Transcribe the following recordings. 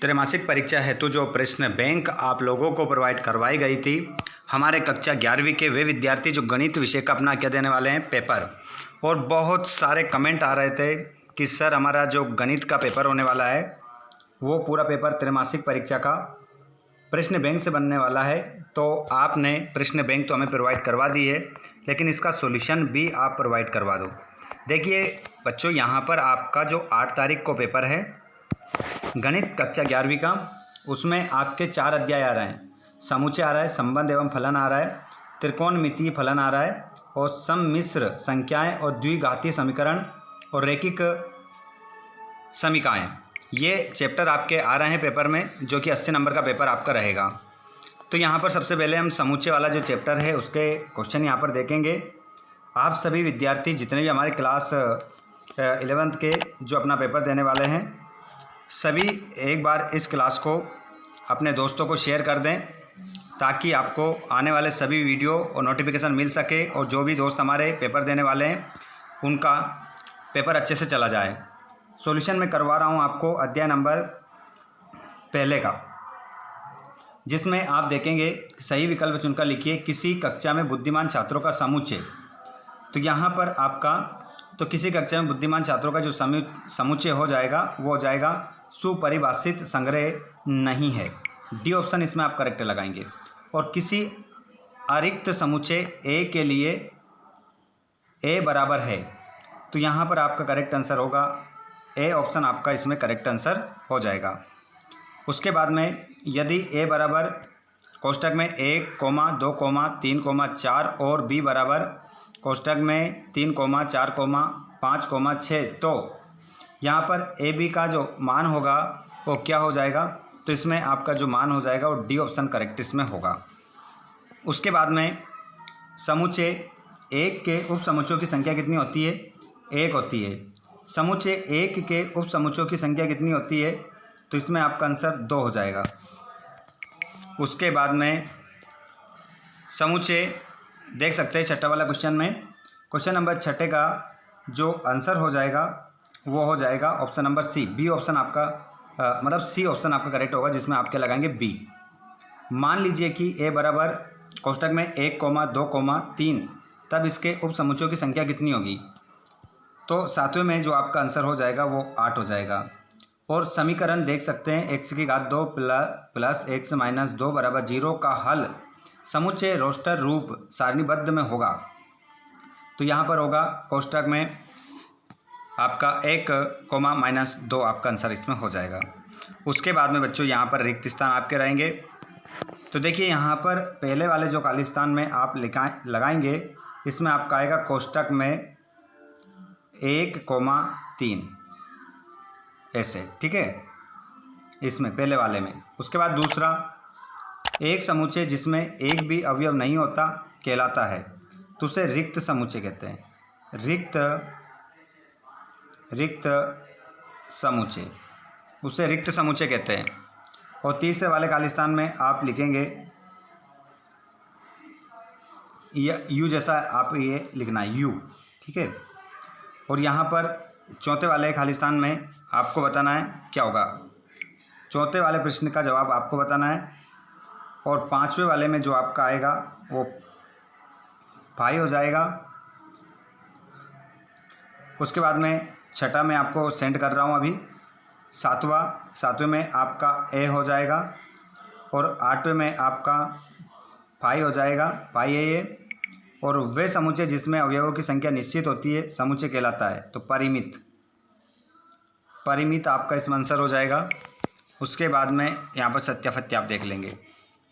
त्रैमासिक परीक्षा हेतु जो प्रश्न बैंक आप लोगों को प्रोवाइड करवाई गई थी, हमारे कक्षा 11वीं के वे विद्यार्थी जो गणित विषय का अपना क्या देने वाले हैं पेपर, और बहुत सारे कमेंट आ रहे थे कि सर हमारा जो गणित का पेपर होने वाला है वो पूरा पेपर त्रैमासिक परीक्षा का प्रश्न बैंक से बनने वाला है। तो आपने प्रश्न बैंक तो हमें प्रोवाइड करवा दी है, लेकिन इसका सॉल्यूशन भी आप प्रोवाइड करवा दो। देखिए बच्चों, यहाँ पर आपका जो 8 तारीख को पेपर है गणित कक्षा 11वीं का, उसमें आपके 4 अध्याय आ रहे हैं। समुच्चय आ रहा है, संबंध एवं फलन आ रहा है, त्रिकोणमितीय फलन आ रहा है, और सम्मिश्र संख्याएं और द्विघातीय समीकरण और रैखिक समीकरण, ये चैप्टर आपके आ रहे हैं पेपर में, जो कि 80 नंबर का पेपर आपका रहेगा। तो यहाँ पर सबसे पहले हम समुच्चय वाला जो चैप्टर है उसके क्वेश्चन यहाँ पर देखेंगे। आप सभी विद्यार्थी जितने भी हमारे क्लास 11th के जो अपना पेपर देने वाले हैं, सभी एक बार इस क्लास को अपने दोस्तों को शेयर कर दें, ताकि आपको आने वाले सभी वीडियो और नोटिफिकेशन मिल सके, और जो भी दोस्त हमारे पेपर देने वाले हैं उनका पेपर अच्छे से चला जाए। सॉल्यूशन में करवा रहा हूं आपको अध्याय नंबर पहले का, जिसमें आप देखेंगे सही विकल्प चुनकर लिखिए किसी कक्षा में बुद्धिमान छात्रों का समुच्चय। तो यहाँ पर आपका तो किसी कक्षा में बुद्धिमान छात्रों का जो समुच्चय हो जाएगा वो हो जाएगा सुपरिभाषित संग्रह नहीं है। डी ऑप्शन इसमें आप करेक्ट लगाएंगे। और किसी अरिक्त समुच्चय ए के लिए ए बराबर है, तो यहाँ पर आपका करेक्ट आंसर होगा ए ऑप्शन, आपका इसमें करेक्ट आंसर हो जाएगा। उसके बाद में यदि ए बराबर कोष्टक में 1, 2, 3, 4 और बी बराबर कोष्टक में 3, 4, 5, 6, तो यहाँ पर ए बी का जो मान होगा वो क्या हो जाएगा, तो इसमें आपका जो मान हो जाएगा वो डी ऑप्शन करेक्ट इसमें होगा। उसके बाद में समुच्चय 1 के उप समुच्चयों की संख्या कितनी होती है? 1 होती है। समुच्चय 1 के उप समुच्चयों की संख्या कितनी होती है? तो इसमें आपका आंसर 2 हो जाएगा। उसके बाद में समुच्चय देख सकते हैं छठा वाला क्वेश्चन में, क्वेश्चन नंबर 6 का जो आंसर हो जाएगा वो हो जाएगा option number C. B option आपका मतलब सी ऑप्शन आपका करेक्ट होगा, जिसमें आपके लगाएंगे बी। मान लीजिए कि ए बराबर कोष्टक में 1, 2, 3, तब इसके उप समुच्चयों की संख्या कितनी होगी? तो 7वें में जो आपका आंसर हो जाएगा वो 8 हो जाएगा। और समीकरण देख सकते हैं x की घात 2 प्लस x माइनस 2 बराबर 0 का हल समुच्चय रोस्टर रूप सारणीबद्ध में होगा। तो यहाँ पर होगा कोष्टक में आपका 1, -2 आपका आंसर इसमें हो जाएगा। उसके बाद में बच्चों यहाँ पर रिक्त स्थान आपके रहेंगे। तो देखिए यहाँ पर पहले वाले जो खाली स्थान में आप लगाएंगे, इसमें आपका आएगा कोष्टक में 1, 3 ऐसे, ठीक है, इसमें पहले वाले में। उसके बाद दूसरा, एक समुच्चय जिसमें एक भी अवयव नहीं होता कहलाता है, तो उसे रिक्त समुच्चय कहते हैं। रिक्त समुच्चय, उसे रिक्त समुच्चय कहते हैं। और तीसरे वाले खाली स्थान में आप लिखेंगे यू जैसा आप ये लिखना है यू, ठीक है। और यहाँ पर चौथे वाले खाली स्थान में आपको बताना है क्या होगा। चौथे वाले प्रश्न का जवाब आपको बताना है। और 5वें वाले में जो आपका आएगा वो पाई हो जाएगा। उसके बाद में छठा में आपको सेंड कर रहा हूँ अभी। 7वें में आपका ए हो जाएगा। और 8वें में आपका पाई हो जाएगा, पाई है ये। और वे समुच्चय जिसमें अवयवों की संख्या निश्चित होती है समुच्चय कहलाता है, तो परिमित आपका इसमें आंसर हो जाएगा। उसके बाद में यहाँ पर सत्यापत्य आप देख लेंगे।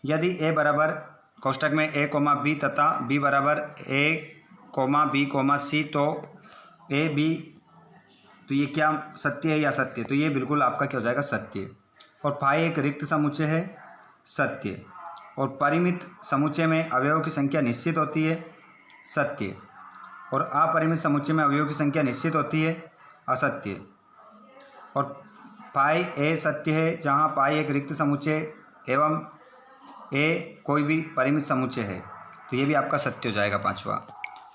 यदि ए बराबर कोष्टक में a, b तथा b बराबर a, b, c, तो a, b, तो ये क्या सत्य है या सत्य? तो ये बिल्कुल आपका क्या हो जाएगा, सत्य। और फाई एक रिक्त समुच्चय है, सत्य। और परिमित समुच्चय में अवयवों की संख्या निश्चित होती है, सत्य। और अपरिमित समुच्चय में अवयवों की संख्या निश्चित होती है, असत्य। और पाई ए सत्य है, जहाँ पाई एक रिक्त समुच्चय एवं ए कोई भी परिमित समुच्चय है, तो ये भी आपका सत्य हो जाएगा 5वां।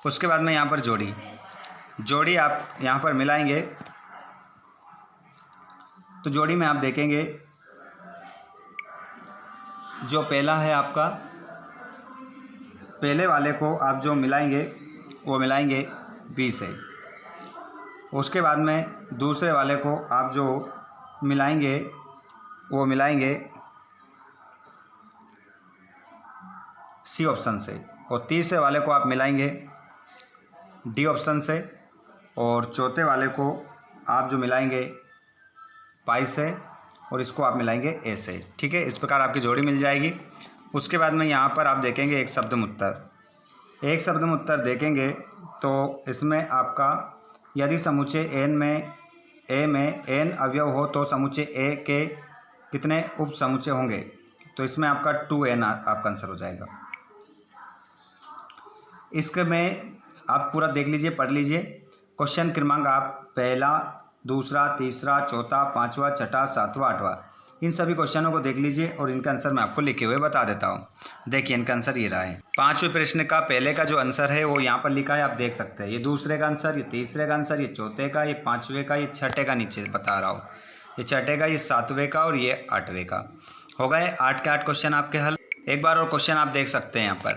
उसके बाद में यहाँ पर जोड़ी आप यहाँ पर मिलाएंगे, तो जोड़ी में आप देखेंगे जो पहला है आपका, पहले वाले को आप जो मिलाएंगे वो मिलाएंगे बी से। उसके बाद में दूसरे वाले को आप जो मिलाएंगे वो मिलाएंगे सी ऑप्शन से। और तीसरे वाले को आप मिलाएंगे डी ऑप्शन से। और चौथे वाले को आप जो मिलाएंगे पाई से, और इसको आप मिलाएंगे ए से। ठीक है, इस प्रकार आपकी जोड़ी मिल जाएगी। उसके बाद में यहाँ पर आप देखेंगे एक शब्द उत्तर। एक शब्द उत्तर देखेंगे तो इसमें आपका यदि समुच्चय एन में ए में एन अवयव हो तो समुच्चय ए के कितने उप समुच्चय होंगे, तो इसमें आपका 2n आपका आंसर हो जाएगा। इसके में आप पूरा देख लीजिए, पढ़ लीजिए। क्वेश्चन क्रमांक आप पहला, दूसरा, तीसरा, चौथा, पांचवा, छठा, सातवां, आठवां, इन सभी क्वेश्चनों को देख लीजिए और इनका आंसर मैं आपको लिखे हुए बता देता हूँ। देखिए इनका आंसर ये रहा है। पांचवें प्रश्न का पहले का जो आंसर है वो यहाँ पर लिखा है, आप देख सकते हैं। ये दूसरे का आंसर, ये तीसरे का आंसर, ये चौथे का, ये पाँचवें का, ये छठे का नीचे बता रहा हूँ, ये छठे का, ये सातवें का और ये आठवें का। हो गए 8 के 8 क्वेश्चन आपके हल। एक बार और क्वेश्चन आप देख सकते हैं यहाँ पर।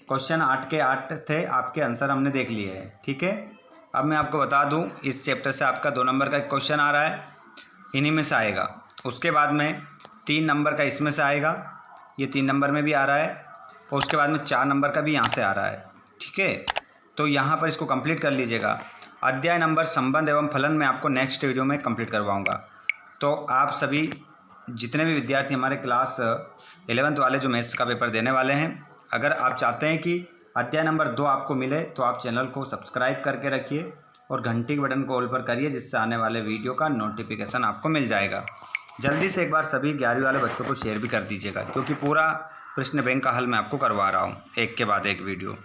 क्वेश्चन 8 के 8 थे, आपके आंसर हमने देख लिए हैं। ठीक है, अब मैं आपको बता दूं इस चैप्टर से आपका 2 नंबर का क्वेश्चन आ रहा है, इन्हीं में से आएगा। उसके बाद में 3 नंबर का इसमें से आएगा, ये 3 नंबर में भी आ रहा है। और उसके बाद में 4 नंबर का भी यहाँ से आ रहा है। ठीक है, तो यहाँ पर इसको कंप्लीट कर लीजिएगा। अध्याय नंबर संबंध एवं फलन में आपको नेक्स्ट वीडियो में कंप्लीट करवाऊँगा। तो आप सभी जितने भी विद्यार्थी हमारे क्लास 11th वाले जो मैथ्स का पेपर देने वाले हैं, अगर आप चाहते हैं कि अध्याय नंबर 2 आपको मिले तो आप चैनल को सब्सक्राइब करके रखिए और घंटी के बटन को ऑल पर करिए, जिससे आने वाले वीडियो का नोटिफिकेशन आपको मिल जाएगा। जल्दी से एक बार सभी 11वीं वाले बच्चों को शेयर भी कर दीजिएगा, क्योंकि पूरा प्रश्न बैंक का हल मैं आपको करवा रहा हूँ एक के बाद एक वीडियो।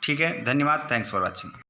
ठीक है, धन्यवाद, थैंक्स फॉर वॉचिंग।